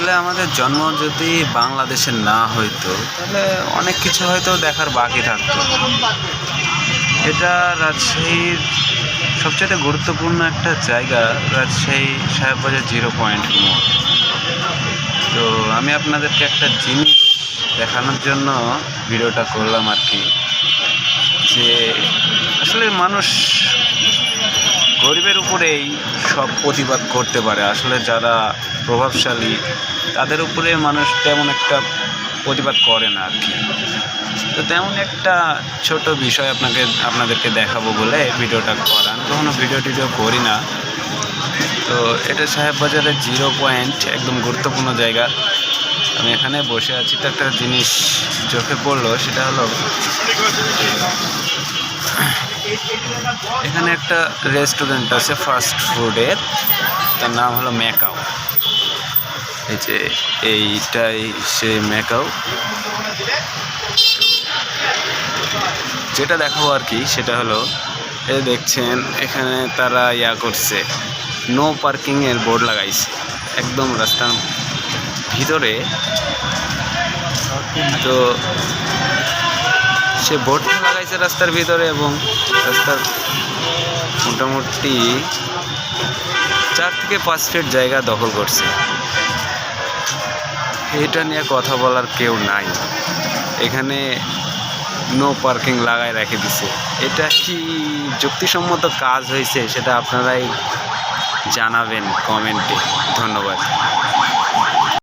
আসলে আমাদের জন্ম যদি বাংলাদেশে না হইতো তাহলে অনেক কিছু হয়তো দেখার বাকি থাকতো। এটা রাজশাহীর সবচেয়ে গুরুত্বপূর্ণ একটা জায়গা, রাজশাহী সাহেববাজার 0 পয়েন্ট মোড়। তো আমি আপনাদেরকে একটা জিনিস দেখানোর জন্য ভিডিওটা করলাম আর কি, যে আসলে মানুষ গরিবের উপরেই সব প্রতিবাদ করতে পারে। আসলে যারা প্রভাবশালী তাদের উপরে মানুষ তেমন একটা প্রতিবাদ করে না আর কি। তো তেমন একটা ছোট বিষয় আপনাদেরকে দেখাবো বলে ভিডিওটা করা। আমি কখনো ভিডিও করি না। তো এটা সাহেববাজারের 0 পয়েন্ট, একদম গুরুত্বপূর্ণ জায়গা। আমি এখানে বসে আছি, তো একটা জিনিস চোখে পড়লো, সেটা হলো এখানে একটা রেস্টুরেন্ট আছে ফাস্ট ফুডের, তার নাম হলো ম্যাকাও। এই যে এইটাই সে ম্যাকাও। যেটা দেখাবো আর কি সেটা হলো, এই দেখছেন এখানে তারা করছে, নো পার্কিংয়ের বোর্ড লাগাইছে একদম রাস্তার ভিতরে। তো সে বোর্ডটা লাগাইছে রাস্তার ভিতরে এবং রাস্তার মোটামুটি 4 থেকে 5 ফিট জায়গা দখল করছে। এটা নিয়ে কথা বলার কেউ নাই, এখানে নো পার্কিং লাগায় রেখে দিছে। এটা কি যুক্তিসম্মত কাজ হয়েছে সেটা আপনারাই জানাবেন কমেন্টে। ধন্যবাদ।